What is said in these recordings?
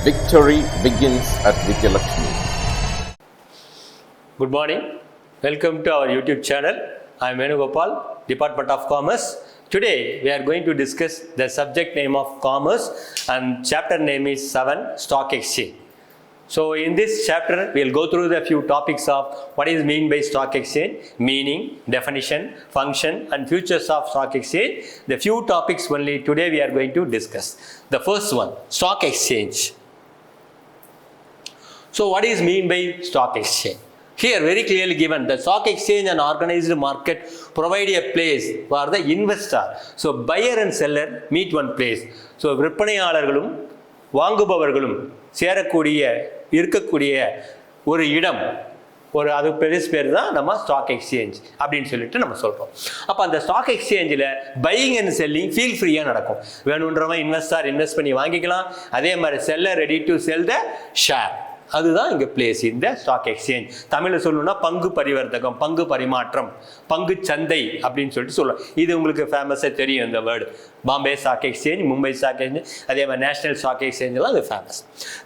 Victory begins at Vidhyalakshmi. Good morning. Welcome to our YouTube channel. I am Venugopal, Department of Commerce. Today we are going to discuss the subject name of commerce and chapter name is 7 Stock Exchange. So in this chapter we will go through the few topics of what is mean by stock exchange, meaning, definition, function and futures of stock exchange. The few topics only today we are going to discuss. The first one, stock exchange. So what is mean by stock exchange? Here very clearly given, the stock exchange and organized market provide a place for the investor. So buyer and seller meet one place. So விற்பனையாளர்களும் வாங்குபவர்களும் சேரக்கூடிய இருக்கக்கூடிய ஒரு இடம், ஒரு அது பேர் தான் நம்ம stock exchange அப்படின்னு சொல்லிட்டு நம்ம சொல்கிறோம். அப்போ அந்த ஸ்டாக் எக்ஸ்சேஞ்சில் பையிங் அண்ட் செல்லிங் ஃபீல் ஃப்ரீயாக நடக்கும். வேணுன்றவன் இன்வெஸ்ட் பண்ணி வாங்கிக்கலாம். அதே மாதிரி seller ready to sell the share. அதுதான் இங்கே பிளேஸ் இந்த ஸ்டாக் எக்ஸ்சேஞ்ச். தமிழில் சொல்லணும்னா பங்கு பரிவர்த்தகம், பங்கு பரிமாற்றம், பங்கு சந்தை அப்படின்னு சொல்லிட்டு சொல்லலாம். இது உங்களுக்கு ஃபேமஸாக தெரியும் இந்த word. Bombay stock exchange, Mumbai stock exchange, அதே மாதிரி நேஷனல் ஸ்டாக் எக்ஸ்சேஞ்செலாம் அது famous.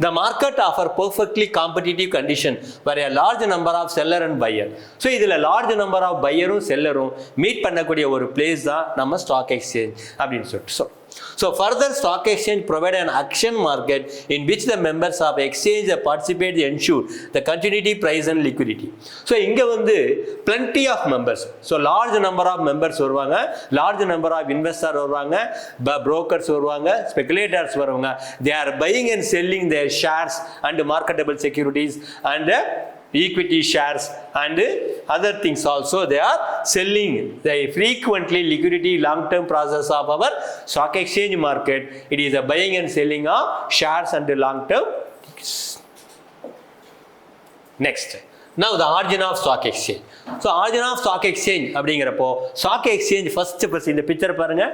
The market offer perfectly competitive condition for a large number of seller and buyer. So இதில் லார்ஜ் நம்பர் ஆஃப் பையரும் செல்லரும் மீட் பண்ணக்கூடிய ஒரு பிளேஸ் தான் நம்ம ஸ்டாக் எக்ஸ்சேஞ்ச் அப்படின்னு சொல்லிட்டு சொல்கிறோம். So further, stock exchange provide an action market in which the members of exchange participate to ensure the continuity, price and liquidity. So இங்க வந்து plenty of members. So large number of members வருவாங்க, large number of investors வருவாங்க, brokers வருவாங்க, speculators வருவாங்க. They are buying and selling their shares and marketable securities and equity shares and other things also. They are selling. They frequently liquidity long-term process of our stock exchange market. It is a buying and selling of shares and long-term. Next. Now the origin of stock exchange. So origin of stock exchange அப்படிங்கிறப்போ stock exchange first இந்த picture பாருங்க.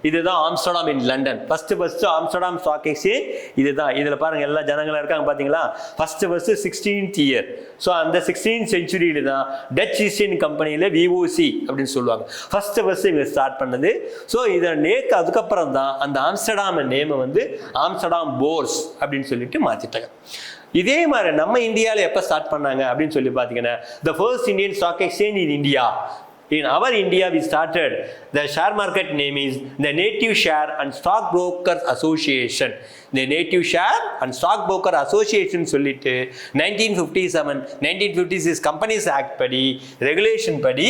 இதுதான் Amsterdam in London. First Amsterdam stock exchange இதுதான். இதில் பாருங்க எல்லா ஜனங்களும் இருக்காங்க பார்த்தீங்களா. First 16th year. ஸோ அந்த 16th செஞ்சுரியில தான் டச் ஈஸ்ட் இந்தியன் கம்பெனியில் விஓசி அப்படின்னு சொல்லுவாங்க. ஃபர்ஸ்ட் இங்கே ஸ்டார்ட் பண்ணது. ஸோ இதை அதுக்கப்புறம் தான் அந்த ஆம்ஸ்டர்டாம் நேமை வந்து ஆம்ஸ்டர்டாம் போர்ஸ் அப்படின்னு சொல்லிட்டு மாற்றிட்டாங்க. இதே மாதிரி நம்ம இந்தியாவில் எப்போ ஸ்டார்ட் பண்ணாங்க அப்படின்னு சொல்லி பார்த்தீங்கன்னா, the first Indian stock exchange in India. In our India, we started the share market name is the Native Share and Stock Brokers Association. The Native Share and Stock Broker Association சொல்லிட்டு 1956 Companies Act படி regulation படி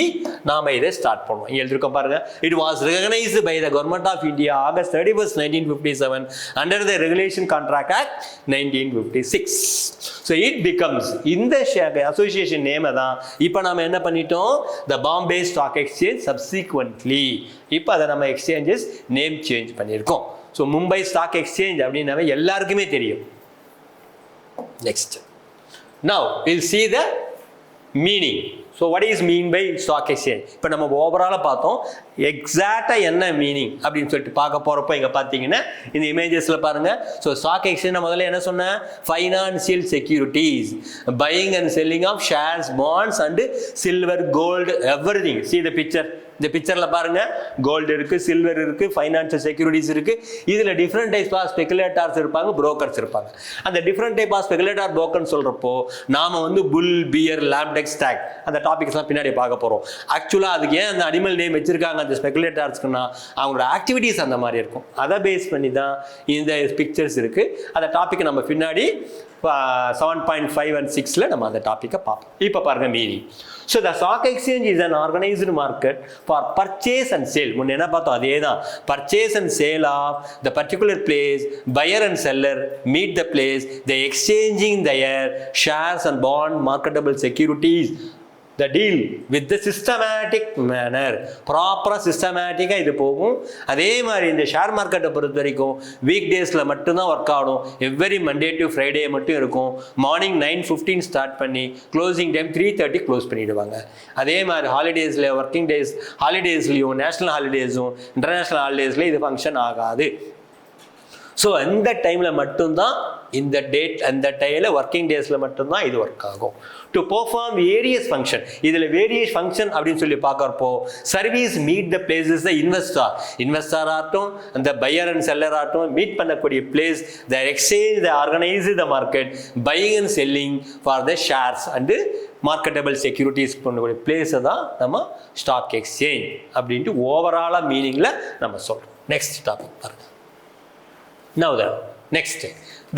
நாம இதை start பண்ணுவோம். எழுதிருக்கோம் பாருங்க. It was recognized by the Government of India August 31st 1957 under the Regulation Contract Act 1956. So it becomes இந்த association name தான் இப்போ நாம என்ன பண்ணிட்டோம், the Bombay Stock Exchange subsequently. இப்போ அதை நம்ம எக்ஸ்சேஞ்சஸ் நேம் சேஞ்ச் பண்ணியிருக்கோம். ஸோ மும்பை ஸ்டாக் எக்ஸ்சேஞ்ச் அப்படின்னாவே எல்லாருக்குமே தெரியும். Next now will see the meaning. So what is mean by stock exchange? இப்போ நம்ம ஓவராலாக பார்த்தோம். எக்ஸாக்டாக என்ன மீனிங் அப்படின்னு சொல்லிட்டு பார்க்க போகிறப்போ இங்கே பார்த்தீங்கன்னா இந்த இமேஜஸில் பாருங்கள். ஸோ ஸ்டாக் எக்ஸ்சேஞ்ச் முதல்ல என்ன சொன்னேன், financial securities, buying and selling of shares, bonds and silver, gold, everything. See the picture. இந்த பிக்சரில் பாருங்க, கோல்டு இருக்கு, சில்வர் இருக்கு, ஃபைனான்சியல் செக்யூரிட்டிஸ் இருக்கு. இதில் டிஃப்ரெண்ட் டைப்ஸ் ஆஃப் ஸ்பெகுலேட்டர்ஸ் இருப்பாங்க, புரோக்கர்ஸ் இருப்பாங்க. அந்த டிஃப்ரெண்ட் டைப் ஆஃப் ஸ்பெகுலேட்டர் புரோக்கர்னு சொல்றப்போ நாம வந்து புல், பியர், லாம்டெக், ஸ்டாக் அந்த டாபிக்ஸ்லாம் பின்னாடி பார்க்க போறோம். ஆக்சுவலாக அதுக்கு ஏன் அந்த அனிமல் நேம் வச்சிருக்காங்க அந்த ஸ்பெகுலேட்டர்ஸ்க்குன்னா அவங்களோட ஆக்டிவிட்டீஸ் அந்த மாதிரி இருக்கும். அதை பேஸ் பண்ணி தான் இந்த பிக்சர்ஸ் இருக்கு. அந்த டாபிக் நம்ம பின்னாடி 7.5 and 6ல நம்ம அந்த டாபிக்கை பார்ப்போம். இப்போ பாருங்க meaning. So the stock exchange is an organized market for purchase and sale. முன்ன என்ன பார்த்தோம், அதே தான். Purchase and sale of the particular place, buyer and seller meet the place, they exchanging their shares and bond marketable securities. The deal with the systematic manner. ப்ராப்பராக சிஸ்டமேட்டிக்காக இது போகும். அதே மாதிரி இந்த ஷேர் மார்க்கெட்டை பொறுத்த வரைக்கும் வீக் டேஸில் மட்டும்தான் ஒர்க் ஆகும். எவ்ரி மண்டே டு ஃப்ரைடே மட்டும் இருக்கும். மார்னிங் 9:15 ஸ்டார்ட் பண்ணி க்ளோசிங் டைம் 3:30 க்ளோஸ் பண்ணிவிடுவாங்க. அதே மாதிரி ஹாலிடேஸில், ஒர்க்கிங் டேஸ் ஹாலிடேஸ்லையும், நேஷ்னல் ஹாலிடேஸும் இன்டர்நேஷ்னல் ஹாலிடேஸ்லையும் இது ஃபங்க்ஷன் ஆகாது. ஸோ அந்த டைமில் மட்டும்தான் இந்த டேட் அந்த டைமில் ஒர்க்கிங் டேஸில் மட்டும்தான் இது ஒர்க் ஆகும். டு பெர்ஃபார்ம் வேரியஸ் ஃபங்க்ஷன், இதில் வேரியஸ் ஃபங்க்ஷன் அப்படின்னு சொல்லி பார்க்குறப்போ service meet the places the investor ஆகட்டும், அந்த பையர் அண்ட் செல்லர் ஆகட்டும் மீட் பண்ணக்கூடிய place, the exchange, the organise the market, buying and selling for the shares and marketable securities பண்ணக்கூடிய பிளேஸை தான் நம்ம ஸ்டாக் எக்ஸ்சேஞ்ச் அப்படின்ட்டு ஓவராலாக மீனிங்கில் நம்ம சொல்கிறோம். நெக்ஸ்ட் டாபிக் பாருங்கள். Now next,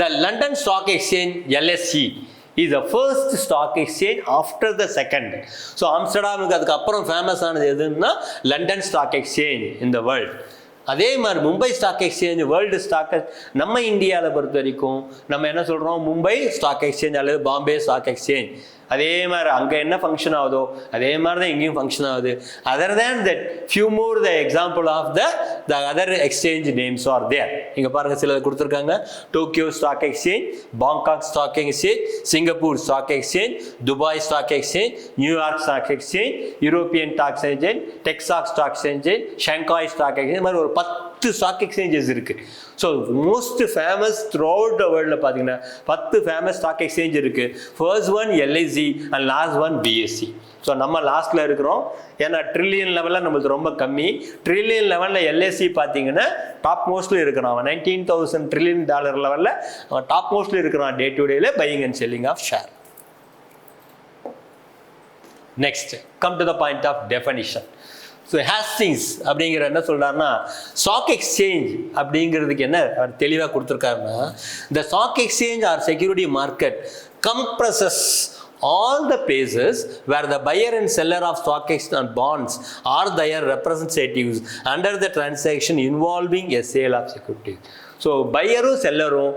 the London Stock Exchange LSE is the first stock exchange after the second. So ஆம்ஸ்டர்டாமுக்கு அதுக்கு அப்புறம் ஃபேமஸ் ஆனது எதுன்னா London stock exchange in the world. அதே மாதிரி Mumbai stock exchange world stock, நம்ம இந்தியாவில் பொறுத்த வரைக்கும் நம்ம என்ன சொல்கிறோம், மும்பை ஸ்டாக் எக்ஸ்சேஞ்ச் அல்லது பாம்பே ஸ்டாக் எக்ஸ்சேஞ்ச். அதே மாதிரி அங்கே என்ன ஃபங்க்ஷன் ஆகுதோ அதே மாதிரி தான் இங்கேயும் ஃபங்க்ஷன் ஆகுது. Other than that few more the example of the other exchange names are there. இங்கே பாருங்கள் சிலது கொடுத்துருக்காங்க. Tokyo stock exchange, Bangkok stock exchange, Singapore stock exchange, Dubai stock exchange, New York stock exchange, European stock exchange, Texas stock exchange, Shanghai stock exchange, மாதிரி ஒரு 10 stock exchanges இருக்குது. So most famous throughout the வேர்ல்டில் பார்த்தீங்கன்னா 10 famous stock exchange இருக்குது. First one LSE and last one BSE. So நம்ம லாஸ்ட்டில் இருக்கிறோம். ஏன்னா ட்ரில்லியன் லெவலில் நம்மளுக்கு ரொம்ப கம்மி. ட்ரில்லியன் லெவலில் LSE பார்த்தீங்கன்னா டாப் மோஸ்ட்ல இருக்கிறான். அவன் $19,000 trillion லெவலில் அவன் டாப் மோஸ்ட்ல இருக்கிறான் டே டு டேல buying and selling of share. Next come to the point of definition. So Hastings அப்படிங்கிற என்ன சொல்கிறாருன்னா, ஸ்டாக் எக்ஸ்சேஞ்ச் அப்படிங்கிறதுக்கு என்ன தெளிவாக கொடுத்துருக்காருன்னா, the stock exchange or security market comprises all the places where the buyer and seller of stock exchange and bonds are their representatives under the transaction involving a sale of securities. So பையரும் செல்லரும்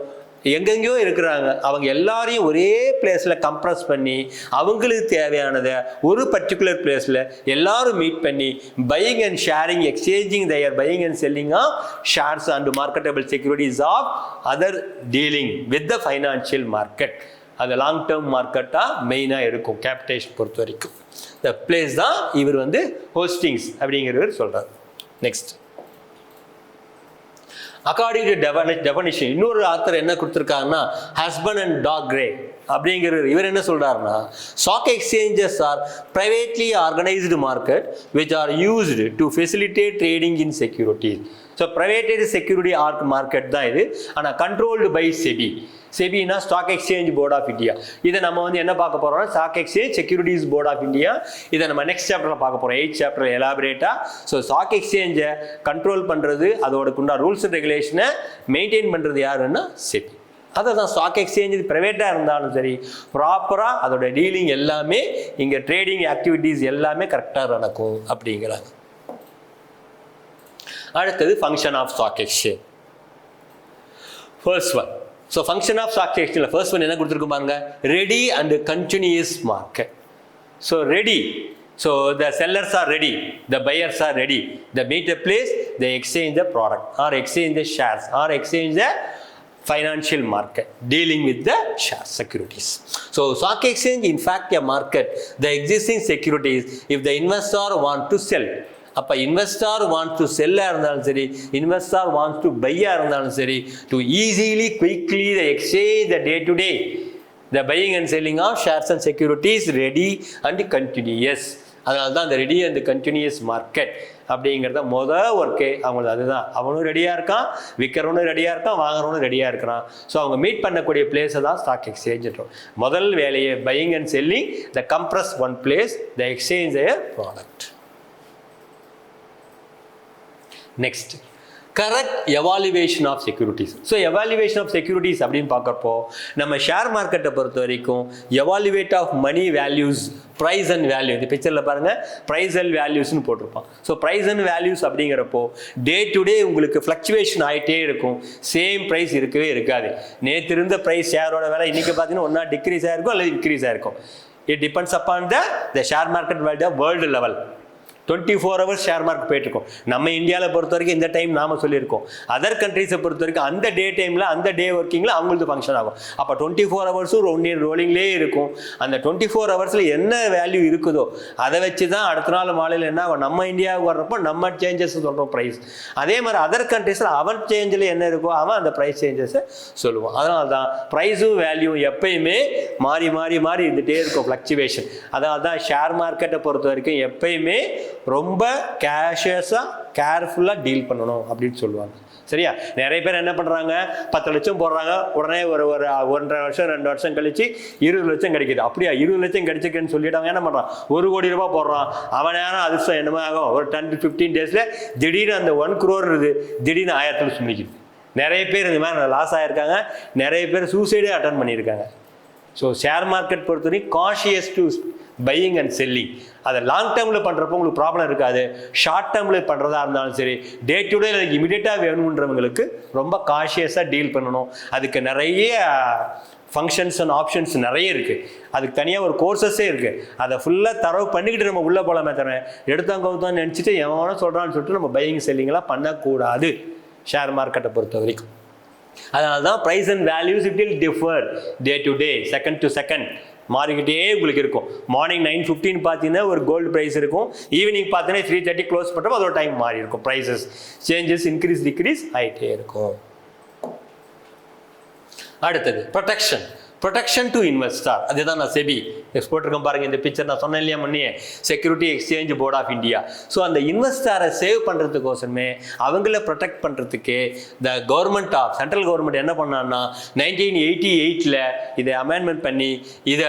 எங்கெங்கேயோ இருக்கிறாங்க, அவங்க எல்லாரையும் ஒரே பிளேஸில் compress பண்ணி அவங்களுக்கு தேவையானதை ஒரு பர்டிகுலர் பிளேஸில் எல்லாரும் மீட் பண்ணி buying and sharing, exchanging their buying and selling of shares and marketable securities of other dealing with the financial market. அது லாங் டேர்ம் மார்க்கெட்டாக மெயினாக இருக்கும் கேபிட்டேஷன் பொறுத்த வரைக்கும். இந்த பிளேஸ் தான் இவர் ஹோஸ்டிங்ஸ் அப்படிங்கிறவர் சொல்கிறார். நெக்ஸ்ட், அக்கார்டிங் டு டெஃபனிஷன் இன்னொரு ஆத்தர் என்ன கொடுத்துருக்காங்கன்னா, ஹஸ்பண்ட் அண்ட் டாக் கிரே அப்படிங்கிற இவர் என்ன சொல்றாருன்னா, stock exchanges are privately organised market which are used to facilitate trading in securities. So private security market தான் இது. ஆனால் கண்ட்ரோல்டு பை செபி. செபினா stock exchange board of India. இதை நம்ம என்ன பார்க்க போறோம்னா, stock exchange securities board of India. இதை நம்ம நெக்ஸ்ட் சாப்டரில் பார்க்க போகிறோம், 8th சாப்டர் எலாபரேட்டா. ஸோ ஸ்டாக் எக்ஸ்சேஞ்சை கண்ட்ரோல் பண்ணுறது, அதோட ரூல்ஸ் அண்ட் ரெகுலேஷனை மெயின்டைன் பண்ணுறது யாருன்னா செபி. அதை தான் ஸ்டாக் எக்ஸ்சேஞ்சு ப்ரைவேட்டாக இருந்தாலும் சரி ப்ராப்பராக அதோட டீலிங் எல்லாமே இங்கே ட்ரேடிங் ஆக்டிவிட்டீஸ் எல்லாமே கரெக்டாக நடக்கும் அப்படிங்கிறாங்க. அடுத்தது function of stock exchange. First one, so function of stock எக்ஸ்சேஞ்சில் ஃபர்ஸ்ட் ஒன் என்ன கொடுத்துருக்கு பாருங்க, ready and continuous market. So ready, so the sellers are ready, the buyers are ready, they meet a place, they exchange the product or exchange the shares or exchange the financial market dealing with the share securities. So stock exchange in fact a market, the existing securities if the investor want to sell. அப்போ investor wants to செல்லாக இருந்தாலும் சரி, investor wants to பையாக இருந்தாலும் சரி, to easily quickly the exchange the day to day the buying and selling of shares and securities ready and continuous. அதனால தான் அந்த ரெடி அண்ட் கண்டினியூஸ் மார்க்கெட் அப்படிங்கிறத ஒர்க்கே அவங்களுக்கு அதுதான். அவனும் ரெடியாக இருக்கான், விற்கிறவனும் ரெடியாக இருக்கான், வாங்குறவனும் ரெடியாக இருக்கிறான். ஸோ அவங்க மீட் பண்ணக்கூடிய பிளேஸை தான் ஸ்டாக் எக்ஸ்சேஞ்சுன்றோம். முதல் வேலையை buying and selling the compress one place the exchange a product. Next, correct evaluation of securities. So evaluation of securities அப்படின்னு பார்க்குறப்போ நம்ம ஷேர் மார்க்கெட்டை பொறுத்த வரைக்கும் evaluate of money values, price and value. இந்த பிக்சரில் பாருங்கள், ப்ரைஸ் அண்ட் வேல்யூஸ்னு போட்டிருப்பான். ஸோ ப்ரைஸ் அண்ட் வேல்யூஸ் அப்படிங்கிறப்போ டே டு டே உங்களுக்கு ஃப்ளக்சுவேஷன் ஆகிட்டே இருக்கும். சேம் ப்ரைஸ் இருக்கவே இருக்காது. நேற்று இருந்த ப்ரைஸ் ஷேரோட வேலை இன்றைக்கி பார்த்தீங்கன்னா ஒன்றா டிக்ரீஸ் ஆகிருக்கும் அல்லது இன்க்ரீஸ் ஆகிருக்கும். It depends upon the share market world level. 24 hours share market போயிட்டு இருக்கும். நம்ம இந்தியாவில் பொறுத்த வரைக்கும் இந்த டைம் நாம சொல்லியிருக்கோம். அதர் கண்ட்ரீஸை பொறுத்த வரைக்கும் அந்த டே டைமில் அந்த டே ஒர்க்கிங்கில் அவங்களுக்கு ஃபங்க்ஷன் ஆகும். அப்போ 24 ஹவர்ஸும் 1 இயர் ரோலிங்லேயே இருக்கும். அந்த 24 ஹவர்ஸில் என்ன வேல்யூ இருக்குதோ அதை வச்சு தான் அடுத்த நாள் மாலையில் என்ன ஆகும், நம்ம இந்தியாவுக்கு வர்றப்போ நம்ம சேஞ்சஸ் சொல்கிறோம் ப்ரைஸ். அதே மாதிரி அதர் கண்ட்ரீஸில் அவன் சேஞ்சில் என்ன இருக்கோ அவன் அந்த ப்ரைஸ் சேஞ்சஸை சொல்லுவான். அதனால தான் ப்ரைஸும் வேல்யூ எப்பயுமே மாறி மாறி மாறி இருந்துகிட்டே இருக்கும், ஃப்ளக்சுவேஷன். அதனால தான் ஷேர் மார்க்கெட்டை பொறுத்த வரைக்கும் எப்பயுமே ரொம்ப கேஷியஸாக கேர்ஃபுல்லாக டீல் பண்ணணும் அப்படின்னு சொல்லுவாங்க. சரியா? நிறைய பேர் என்ன பண்ணுறாங்க, 10 லட்சம் போடுறாங்க, உடனே ஒரு 1.5 வருஷம் 2 வருஷம் கழிச்சு 20 லட்சம் கிடைக்குது. அப்படியா 20 லட்சம் கிடைச்சிருக்குன்னு சொல்லிட்டு அவன் என்ன பண்ணுறான், 1 கோடி ரூபாய் போடுறான். அவன் நேரம் அதிர்ஷ்டம் என்னமே ஆகும், ஒரு 10 to 15 டேஸில் திடீர்னு அந்த 1 crore இருக்குது, திடீர்னு 1000 சொல்லிக்குது. நிறைய பேர் இந்த மாதிரி லாஸ் ஆகிருக்காங்க, நிறைய பேர் சூசைடே அட்டன் பண்ணியிருக்காங்க. ஸோ ஷேர் மார்க்கெட் பொறுத்தவரைக்கும் cautious to buying and selling. அதை லாங் டேர்மில் பண்ணுறப்போ உங்களுக்கு ப்ராப்ளம் இருக்காது. ஷார்ட் டேர்மில் பண்ணுறதா இருந்தாலும் சரி, டே டு டே இமீடியட்டாக வேணுன்றவங்களுக்கு ரொம்ப காஷியஸாக டீல் பண்ணணும். அதுக்கு நிறைய ஃபங்க்ஷன்ஸ் அண்ட் ஆப்ஷன்ஸ் நிறைய இருக்குது. அதுக்கு தனியாக ஒரு கோர்சஸே இருக்குது. அதை ஃபுல்லாக தரவு பண்ணிக்கிட்டு நம்ம உள்ளே போகலாமே தவிர எடுத்தாங்கவுதான் நினச்சிட்டு எவனோ சொல்கிறான்னு சொல்லிட்டு நம்ம பையிங் செல்லிங்கெலாம் பண்ணக்கூடாது ஷேர் மார்க்கெட்டை பொறுத்த வரைக்கும். அதனால தான் price and values it will differ day to day, second to second மாறிக்கிட்டே உங்களுக்கு இருக்கும். மார்னிங் 9:15 பார்த்தீங்கன்னா ஒரு கோல்டு ப்ரைஸ் இருக்கும், ஈவினிங் பார்த்தீங்கன்னா 3:30 க்ளோஸ் பண்ணுறப்போ அதோட டைம் மாறி இருக்கும். ப்ரைஸஸ் சேஞ்சஸ் இன்க்ரீஸ் டிக்ரீஸ் ஆகிட்டே இருக்கும். அடுத்தது ப்ரொடெக்ஷன் டு இன்வெஸ்டார். அதுதான் நான் செபி போட்டிருக்கேன் பாருங்க, இந்த பிக்சர் நான் சொன்னேன் இல்லையா முன்னே, security exchange board of India. So அந்த இன்வெஸ்டாரை சேவ் பண்ணுறதுக்கோசமே அவங்கள ப்ரொடெக்ட் பண்ணுறதுக்கு the government of central government என்ன பண்ணான்னா 1988 இதை அமெண்ட்மெண்ட் பண்ணி இதை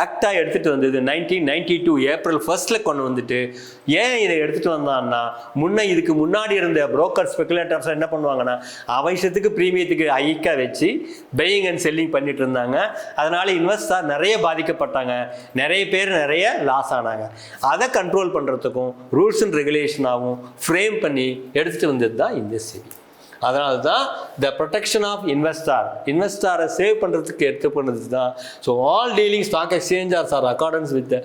ஆக்டாக எடுத்துகிட்டு வந்தது. 1992 April 1 கொண்டு வந்துட்டு, ஏன் இதை எடுத்துகிட்டு வந்தான்னா இதுக்கு முன்னாடி இருந்த புரோக்கர் ஸ்பெகுலேட்டர்ஸ் என்ன பண்ணுவாங்கன்னா அவசியத்துக்கு ப்ரீமியத்துக்கு ஹைக்காக வச்சு பையிங் அண்ட் செல்லிங் பண்ணிட்டு இருந்தாங்க. அதனால இன்வெஸ்டர் நிறைய பாதிக்கப்பட்டாங்க, நிறைய பேர் நிறைய லாஸ் ஆனாங்க. அதை கண்ட்ரோல் பண்ணுறதுக்கும் ரூல்ஸ் அண்ட் ரெகுலேஷனாகவும் ஃப்ரேம் பண்ணி எடுத்துகிட்டு வந்தது தான் இந்த செபி. அதனால தான் த ப்ரொடெக்ஷன் ஆஃப் இன்வெஸ்டாரை சேவ் பண்ணுறதுக்கு எடுத்து பண்ணது தான். So all dealing stock exchangers are accordance with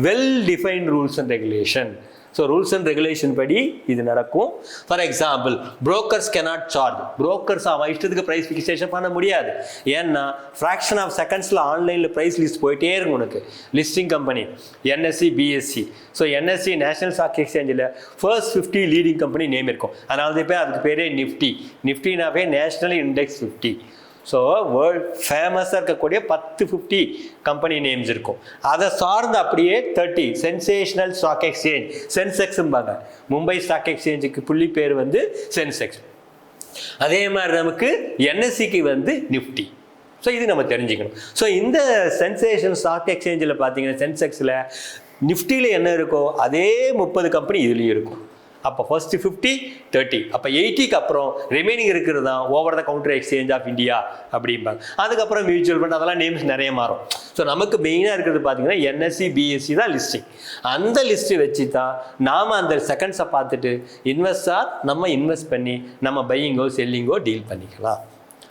well defined rules and regulation. So rules and regulation படி இது நடக்கும். For example, brokers cannot charge. Brokers அவன் இஷ்டத்துக்கு ப்ரைஸ் ஃபிக்சேஷன் பண்ண முடியாது. ஏன்னா ஃப்ராக்ஷன் ஆஃப் செகண்ட்ஸில் ஆன்லைனில் ப்ரைஸ் லிஸ்ட் போயிட்டே இருக்கும். உனக்கு listing company NSE BSE. So NSE national stock எக்ஸ்சேஞ்சில் ஃபர்ஸ்ட் 50 லீடிங் கம்பெனி நேம் இருக்கும். அதனால தான் அதுக்கு பேரே நிஃப்டினாவே நேஷனல் இண்டெக்ஸ் 50. ஸோ வேர்ல்ட் ஃபேமஸாக இருக்கக்கூடிய 10-50 கம்பெனி நேம்ஸ் இருக்கும். அதை சார்ந்து அப்படியே 30 சென்சேஷனல் ஸ்டாக் எக்ஸ்சேஞ்ச், சென்செக்ஸும்பாங்க. மும்பை ஸ்டாக் எக்ஸ்சேஞ்சுக்கு புள்ளி பேர் வந்து சென்செக்ஸ். அதே மாதிரி நமக்கு NSEக்கு வந்து நிஃப்டி. ஸோ இது நம்ம தெரிஞ்சுக்கணும். ஸோ இந்த சென்சேஷன் ஸ்டாக் எக்ஸ்சேஞ்சில் பார்த்தீங்கன்னா சென்செக்ஸில் நிஃப்டியில் என்ன இருக்கோ அதே 30 கம்பெனி இதுலேயும் இருக்கும். அப்போ ஃபர்ஸ்ட் 50 30, அப்போ 80க்கு அப்புறம் ரிமைனிங் இருக்கிறது தான் over the counter exchange of India அப்படிம்பாங்க. அதுக்கப்புறம் மியூச்சுவல் ஃபண்ட் அதெல்லாம் நேம்ஸ் நிறைய மாறும். ஸோ நமக்கு மெயினாக இருக்கிறது பார்த்தீங்கன்னா NSE BSE தான் லிஸ்டிங். அந்த லிஸ்ட்டு வச்சு தான் நாம் அந்த செகண்ட்ஸை பார்த்துட்டு இன்வெஸ்டார் நம்ம இன்வெஸ்ட் பண்ணி நம்ம பையிங்கோ செல்லிங்கோ டீல் பண்ணிக்கலாம்.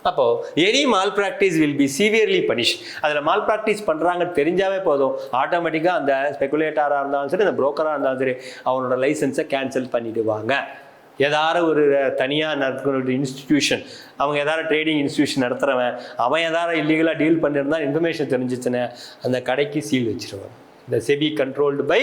அப்போது any mall practice will be severely punish. அதில் மால் ப்ராக்டிஸ் பண்ணுறாங்கன்னு தெரிஞ்சாவே போதும், ஆட்டோமேட்டிக்காக அந்த ஸ்பெகுலேட்டராக இருந்தாலும் சரி, அந்த புரோக்கராக இருந்தாலும் சரி, அவனோட லைசன்ஸை கேன்சல் பண்ணிவிடுவாங்க. ஏதாவது ஒரு தனியாக நடக்கிற இன்ஸ்டிடியூஷன், அவங்க ஏதாவது ட்ரேடிங் இன்ஸ்டிடியூஷன் நடத்துகிறவன் அவன் ஏதாவது இல்லீகலாக டீல் பண்ணியிருந்தா இன்ஃபர்மேஷன் தெரிஞ்சிச்சுன்னு அந்த கடைக்கு சீல் வச்சிருவாங்க. இந்த SEBI controlled by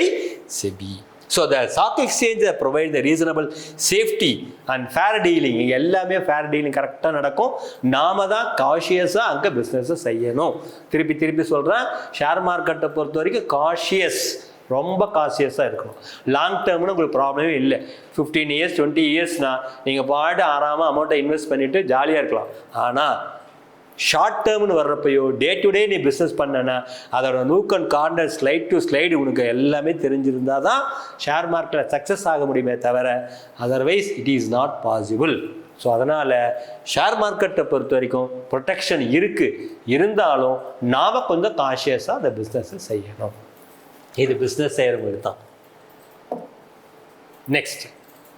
SEBI. So the stock exchange provide the reasonable safety and fair dealing. எல்லாமே ஃபேர் டீலிங் கரெக்டாக நடக்கும். நாம தான் காஷியஸாக அங்கே பிஸ்னஸை செய்யணும். திருப்பி சொல்கிறேன், ஷேர் மார்க்கெட்டை பொறுத்த வரைக்கும் காஷியஸ், ரொம்ப காஷியஸாக இருக்கணும். லாங் டேர்ம்னு உங்களுக்கு ப்ராப்ளமே இல்லை. 15 years 20 yearsனா நீங்கள் பாட்டு ஆறாமல் அமௌண்ட்டை இன்வெஸ்ட் பண்ணிவிட்டு ஜாலியாக இருக்கலாம். ஆனால் ஷார்ட் டேர்ம்னு வர்றப்பையோ டே டு டே நீ பிஸ்னஸ் பண்ணனா அதோட nook and corner slide to slide உனக்கு எல்லாமே தெரிஞ்சிருந்தால் தான் ஷேர் மார்க்கெட்டில் சக்ஸஸ் ஆக முடியுமே தவிர otherwise it is not possible. So அதனால் ஷேர் மார்க்கெட்டை பொறுத்த வரைக்கும் ப்ரொடெக்ஷன் இருந்தாலும் நாம் கொஞ்சம் கான்ஷியஸாக அந்த பிஸ்னஸை செய்யணும். இது பிஸ்னஸ் செய்கிறவங்களுக்கு தான். Next,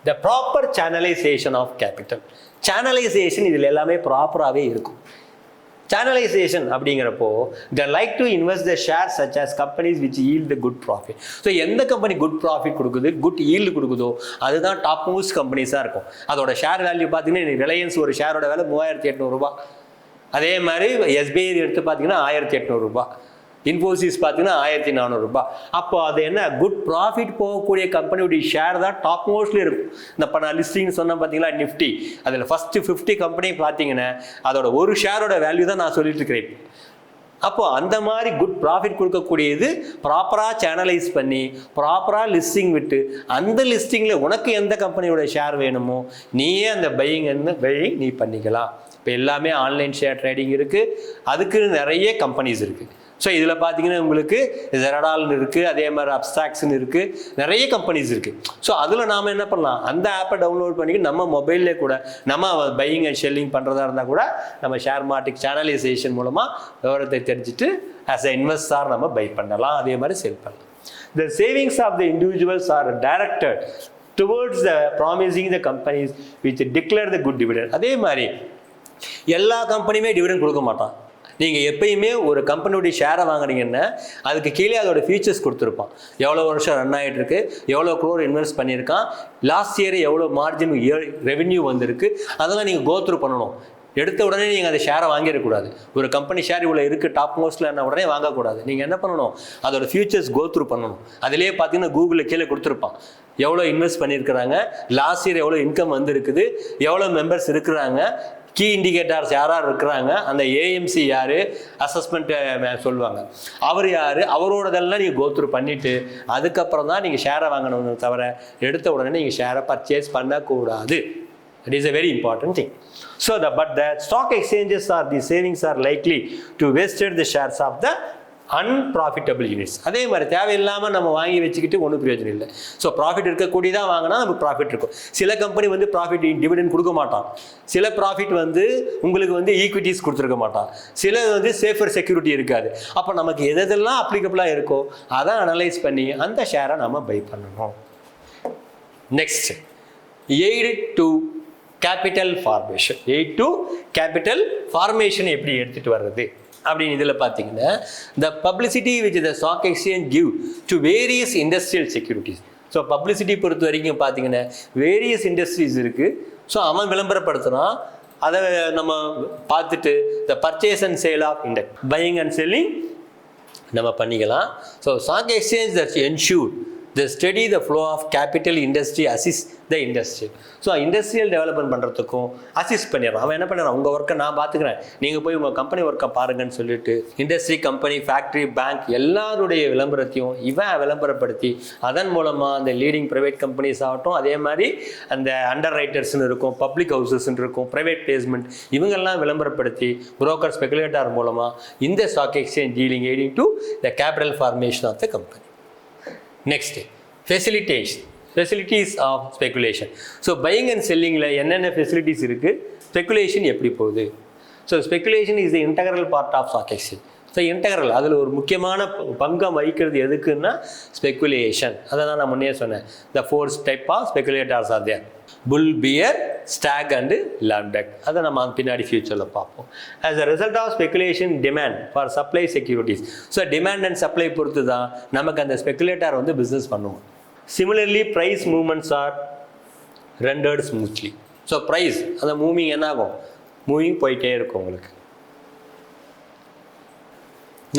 the proper channelization of capital. Channelization இதில் எல்லாமே ப்ராப்பராகவே இருக்கும். சேனலைசேஷன் அப்படிங்கிறப்போ they like to invest the shares such as companies which yield the good profit. So எந்த கம்பெனி குட் ப்ராஃபிட் கொடுக்குது, குட் yield கொடுக்குதோ அதுதான் டாப் மோஸ்ட் கம்பெனிஸாக இருக்கும். அதோட ஷேர் வேல்யூ பார்த்தீங்கன்னா ரிலையன்ஸ் ஒரு ஷேரோட வேலை 3800 ரூபாய். அதே மாதிரி SBI எடுத்து பார்த்தீங்கன்னா 1800 ரூபாய். இன்ஃபோசிஸ் பார்த்தீங்கன்னா 1400 ரூபாய். அப்போ அது என்ன குட் ப்ராஃபிட் போகக்கூடிய கம்பெனியுடைய ஷேர் தான் டாப் மோஸ்ட்ல இருக்கும். இந்த இப்போ நான் லிஸ்டிங் சொன்னேன் பார்த்தீங்களா நிஃப்டி, அதில் ஃபர்ஸ்ட் 50 கம்பெனி பார்த்தீங்கன்னா அதோட ஒரு ஷேரோட வேல்யூ தான் நான் சொல்லிட்டு இருக்கிறேன். அப்போ அந்த மாதிரி குட் ப்ராஃபிட் கொடுக்கக்கூடியது ப்ராப்பராக சேனலைஸ் பண்ணி ப்ராப்பராக லிஸ்டிங் விட்டு அந்த லிஸ்டிங்கில் உனக்கு எந்த கம்பெனியோட ஷேர் வேணுமோ நீயே அந்த பையிங் நீ பண்ணிக்கலாம். இப்போ எல்லாமே ஆன்லைன் ஷேர் ட்ரேடிங் இருக்குது, அதுக்கு நிறைய கம்பெனிஸ் இருக்குது. ஸோ இதில் பார்த்தீங்கன்னா உங்களுக்கு ஜெரடால்னு இருக்குது, அதே மாதிரி அப்ஸ்டாக்ஸ்ன்னு இருக்குது, நிறைய கம்பெனிஸ் இருக்குது. ஸோ அதில் நாம் என்ன பண்ணலாம், அந்த ஆப்பை டவுன்லோட் பண்ணி நம்ம மொபைல்லே கூட நம்ம பையிங் அண்ட் ஷெல்லிங் பண்ணுறதா இருந்தால் கூட நம்ம ஷேர் மார்க்கெட் சேனலைசேஷன் மூலமாக விவரத்தை தெரிஞ்சுட்டு ஆஸ் அ இன்வெஸ்டார் நம்ம பை பண்ணலாம், அதே மாதிரி செல் பண்ணலாம். The savings of the individuals are directed towards the promising the companies which declare the good dividend. அதே மாதிரி எல்லா கம்பெனியுமே டிவிடெண்ட் கொடுக்க மாட்டான். நீங்கள் எப்பயுமே ஒரு கம்பெனியோடைய ஷேரை வாங்குறீங்கன்னா அதுக்கு கீழே அதோட ஃபீச்சர்ஸ் கொடுத்துருப்பான். எவ்வளோ வருஷம் ரன் ஆகிட்டு இருக்கு, எவ்வளோ க்ரோர் இன்வெஸ்ட் பண்ணியிருக்கான், லாஸ்ட் இயர் எவ்வளோ மார்ஜின் ரெவென்யூ வந்திருக்கு, அதெல்லாம் நீங்கள் கோத்ரூ பண்ணணும். எடுத்த உடனே நீங்கள் அந்த ஷேரை வாங்கிடக்கூடாது. ஒரு கம்பெனி ஷேர் இவ்வளோ இருக்குது டாப் மோஸ்ட்டில் என்ன உடனே வாங்கக்கூடாது. நீங்கள் என்ன பண்ணணும், அதோட ஃபியூச்சர்ஸ் கோத்ரூ பண்ணணும். அதிலே பார்த்தீங்கன்னா கூகுளில் கீழே கொடுத்துருப்பான் எவ்வளோ இன்வெஸ்ட் பண்ணியிருக்கிறாங்க, லாஸ்ட் இயர் எவ்வளோ இன்கம் வந்துருக்குது, எவ்வளோ மெம்பர்ஸ் இருக்கிறாங்க, கீ இண்டிகேட்டர்ஸ் யாரார் இருக்கிறாங்க, அந்த ஏஎம்சி யார், அசஸ்மெண்ட் சொல்லுவாங்க அவர் யார், அவரோடதெல்லாம் நீங்கள் கோத்ரூ பண்ணிவிட்டு அதுக்கப்புறம் தான் நீங்கள் ஷேரை வாங்கணும்னு தவிர எடுத்த உடனே நீங்கள் ஷேரை பர்ச்சேஸ் பண்ணக்கூடாது. That is a very important thing. So, but the stock exchanges or the savings are likely to wasted the shares of the unprofitable units. அதே மாதிரி தேவையில்லாமல் நம்ம வாங்கி வச்சுக்கிட்டு ஒன்றும் பிரயோஜனம் இல்லை. ஸோ ப்ராஃபிட் இருக்கக்கூடியதாக வாங்கினா நமக்கு ப்ராஃபிட் இருக்கும். சில கம்பெனி வந்து ப்ராஃபிட் டிவிடெண்ட் கொடுக்க மாட்டான், சில ப்ராஃபிட் வந்து உங்களுக்கு வந்து ஈக்விட்டிஸ் கொடுத்துருக்க மாட்டான், சில வந்து சேஃபர் செக்யூரிட்டி இருக்காது. அப்போ நமக்கு எதெல்லாம் அப்ளிகபிளாக இருக்கோ அதை அனலைஸ் பண்ணி அந்த ஷேரை நம்ம பை பண்ணணும். Next, aid to capital formation. Aid to capital formation எப்படி எடுத்துகிட்டு வர்றது அப்படின்னு இதில் பார்த்தீங்கன்னா the publicity which the stock exchange give to various industrial securities. So publicity பொறுத்த வரைக்கும் பார்த்தீங்கன்னா வேரியஸ் இண்டஸ்ட்ரீஸ் இருக்குது. ஸோ அவன் விளம்பரப்படுத்துகிறான், அதை நம்ம பார்த்துட்டு the purchase and sale of index, buying and selling நம்ம பண்ணிக்கலாம். So stock exchange that ensure the steady the flow of capital industry assist the industry. So industrial development பண்ணுறதுக்கும் அசிஸ்ட் பண்ணிடுறான். அவன் என்ன பண்ணுறான், உங்கள் ஒர்க்கை நான் பார்த்துக்கிறேன், நீங்கள் போய் உங்கள் கம்பெனி ஒர்க்கை பாருங்கன்னு சொல்லிட்டு இண்டஸ்ட்ரி, கம்பெனி, ஃபேக்ட்ரி, பேங்க் எல்லாருடைய விளம்பரத்தையும் இவன் விளம்பரப்படுத்தி அதன் மூலமாக அந்த லீடிங் ப்ரைவேட் கம்பெனிஸ் ஆகட்டும், அதே மாதிரி அந்த அண்டர் ரைட்டர்ஸ்ன்னு இருக்கும், பப்ளிக் ஹவுசஸ்ன்னு இருக்கும், ப்ரைவேட் பிளேஸ்மெண்ட், இவங்கெல்லாம் விளம்பரப்படுத்தி புரோக்கர் ஸ்பெகுலேட்டர் மூலமாக இந்த stock exchange dealing aiding to the capital formation of the company. Next, facilities of speculation. So buying and செல்லிங்கில் என்னென்ன ஃபெசிலிட்டிஸ் இருக்குது, ஸ்பெகுலேஷன் எப்படி போகுது. So speculation is the integral part of stock exchange. So integral அதில் ஒரு முக்கியமான பங்கம் வகிக்கிறது எதுக்குன்னா ஸ்பெகுலேஷன். அதை தான் நான் முன்னே சொன்னேன். The 4 type of speculators are there: bull, bear, stag and லேண்ட்பேக். அதை நம்ம பின்னாடி ஃபியூச்சரில் பார்ப்போம். As a result of speculation demand for supply securities. So demand and supply பொறுத்து தான் நமக்கு அந்த ஸ்பெகுலேட்டர் வந்து பிஸ்னஸ் பண்ணுவோம். Similarly price movements are rendered smoothly. So price அந்த மூவிங் என்ன ஆகும், மூவிங் போயிட்டே இருக்கும் உங்களுக்கு.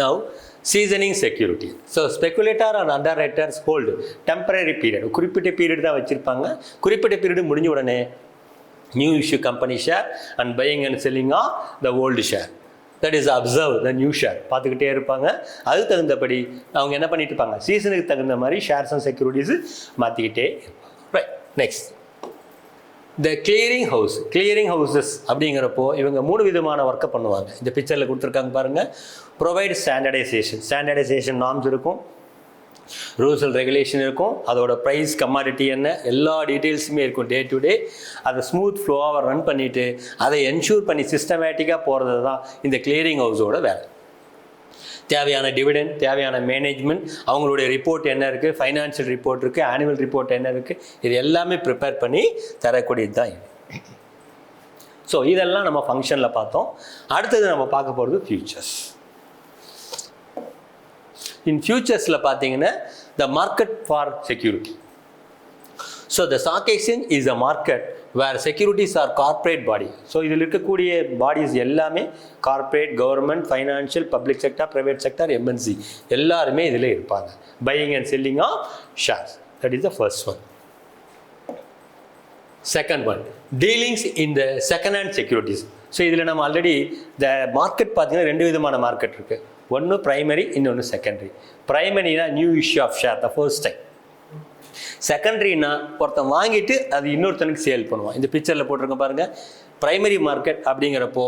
Now seasoning security. So speculator and underwriters hold temporary period. குறிப்பிட்ட பீரியட் தான் வச்சுருப்பாங்க. குறிப்பிட்ட பீரியட் முடிஞ்ச உடனே new issue company share and buying and selling of the old share, that is observe the new share பார்த்துக்கிட்டே இருப்பாங்க. அதுக்கு தகுந்தபடி அவங்க என்ன பண்ணிட்டு இருப்பாங்க, சீசனுக்கு தகுந்த மாதிரி ஷேர்ஸ் அண்ட் செக்யூரிட்டிஸ் மாற்றிக்கிட்டே இருப்பாங்க. Right, next the clearing house. Clearing houses அப்படிங்கிறப்போ இவங்க 3 விதமான ஒர்க்கை பண்ணுவாங்க. இந்த பிக்சரில் கொடுத்துருக்காங்க பாருங்கள். ப்ரொவைட் ஸ்டாண்டர்டைசேஷன் நார்ம்ஸ் இருக்கும், ரூல்ஸ் அண்ட் ரெகுலேஷன் இருக்கும், அதோட ப்ரைஸ், கமாடிட்டி என்ன, எல்லா டீட்டெயில்ஸுமே இருக்கும். டே டு டே அதை ஸ்மூத் ஃப்ளோவாக ரன் பண்ணிவிட்டு அதை என்ஷூர் பண்ணி சிஸ்டமேட்டிக்காக போகிறது தான் இந்த கிளியரிங் ஹவுஸோட வேலை. தேவையான டிவிடெண்ட், தேவையான மேனேஜ்மெண்ட், அவங்களுடைய ரிப்போர்ட் என்ன இருக்குது, ஃபைனான்ஷியல் ரிப்போர்ட் இருக்குது, ஆனுவல் ரிப்போர்ட் என்ன இருக்குது, இது எல்லாமே ப்ரிப்பேர் பண்ணி தரக்கூடியது தான் இது. ஸோ இதெல்லாம் நம்ம ஃபங்க்ஷனில் பார்த்தோம். அடுத்தது நம்ம பார்க்க போகிறது ஃபியூச்சர்ஸ். இன் ஃபியூச்சர்ஸில் பார்த்தீங்கன்னா the market for security. So the stock exchange is a market where securities are corporate body. So இதில் இருக்கக்கூடிய பாடிஸ் எல்லாமே corporate, government, financial, public sector, private sector, MNC எல்லாருமே இதில் இருப்பாங்க. Buying and selling of shares. That is the first one. Second one, dealings in the second hand securities. So இதில் நம்ம already the market பார்த்தீங்கன்னா 2 விதமான market இருக்குது. ஒன்று primary, இன்னொன்று செகண்டரி. ப்ரைமரினா new issue of share the first time. செகண்டரினா ஒருத்தன் வாங்கிட்டு அது இன்னொருத்தனுக்கு சேல் பண்ணுவான். இந்த பிக்சரில் போட்டிருக்க பாருங்கள். ப்ரைமரி மார்க்கெட் அப்படிங்கிறப்போ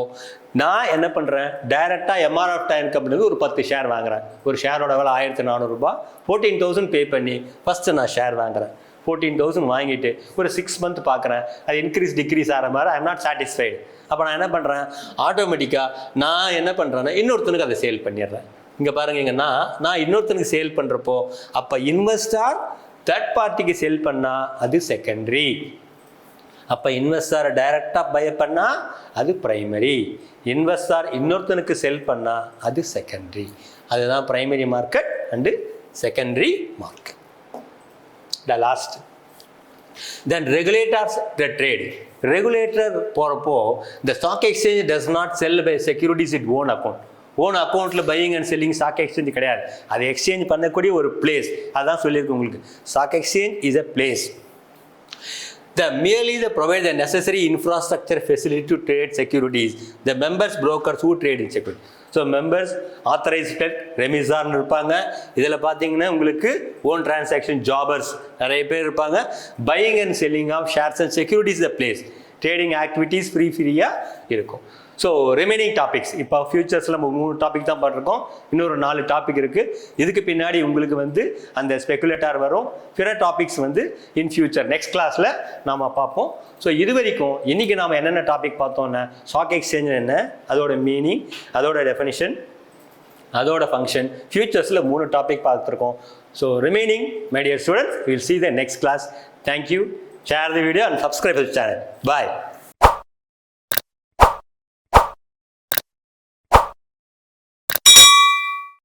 நான் என்ன பண்ணுறேன், டைரெக்டாக எம்ஆர்எஃப் டைம் கம்பெனிக்கு ஒரு 10 ஷேர் வாங்குறேன். ஒரு ஷேரோட விலை 1400 ரூபாய். 14,000 பே பண்ணி ஃபஸ்ட்டு நான் ஷேர் வாங்குறேன். 14,000 வாங்கிட்டு ஒரு 6 மந்த் பார்க்குறேன், அது டிக்ரீஸ் ஆகிற மாதிரி ஐ எம் நாட் சாட்டிஸ்ஃபைடு. அப்போ நான் என்ன பண்ணுறேன், ஆட்டோமேட்டிக்காக நான் என்ன பண்ணுறேன்னா இன்னொருத்தனுக்கு அதை சேல் பண்ணிடுறேன். இங்கே பாருங்க, இங்கே நான் இன்னொருத்தனுக்கு சேல் பண்ணுறப்போ அப்போ இன்வெஸ்டார் தேர்ட் பார்ட்டிக்கு செல் பண்ணால் அது செகண்டரி. அப்போ இன்வெஸ்டாரை டைரெக்டாக பை பண்ணால் அது ப்ரைமரி. இன்வெஸ்டார் இன்னொருத்தனுக்கு செல் பண்ணால் அது செகண்டரி. அதுதான் primary market and secondary market. The last then regulators the trade. Regulator போகிறப்போ the stock exchange does not sell buy securities it own account. Own அக்கௌண்ட்டில் buying and selling stock exchange கிடையாது. அது exchange பண்ணக்கூடிய ஒரு place. அதான் சொல்லியிருக்கு உங்களுக்கு. Stock exchange is a place. Merely they provide the necessary infrastructure facility to trade securities. The members brokers who trade in securities. So members authorised ரெமிசார்னு இருப்பாங்க. இதில் பார்த்தீங்கன்னா உங்களுக்கு ஓன் டிரான்சாக்ஷன் ஜாபர்ஸ் நிறைய பேர் இருப்பாங்க. Buying and selling of shares and securities the place. Trading activities ஃப்ரீயாக இருக்கும். ஸோ ரிமைனிங் டாபிக்ஸ் இப்போ ஃபியூச்சர்ஸில் நம்ம 3 டாபிக் தான் பார்த்துருக்கோம். இன்னொரு 4 டாபிக் இருக்குது. இதுக்கு பின்னாடி உங்களுக்கு அந்த ஸ்பெகுலேட்டர் வரும். பிற டாபிக்ஸ் இன் ஃபியூச்சர் நெக்ஸ்ட் கிளாஸில் நாம் பார்ப்போம். ஸோ இது வரைக்கும் இன்றைக்கி நாம் என்னென்ன டாபிக் பார்த்தோன்னா, ஸ்டாக் எக்ஸ்சேஞ்ச் என்ன, அதோட மீனிங், அதோட டெஃபினிஷன், அதோட ஃபங்க்ஷன். ஃபியூச்சர்ஸில் 3 டாபிக் பார்த்துருக்கோம். So remaining my dear students, will see the next class. Thank you. Share the video and subscribe to the channel. Bye.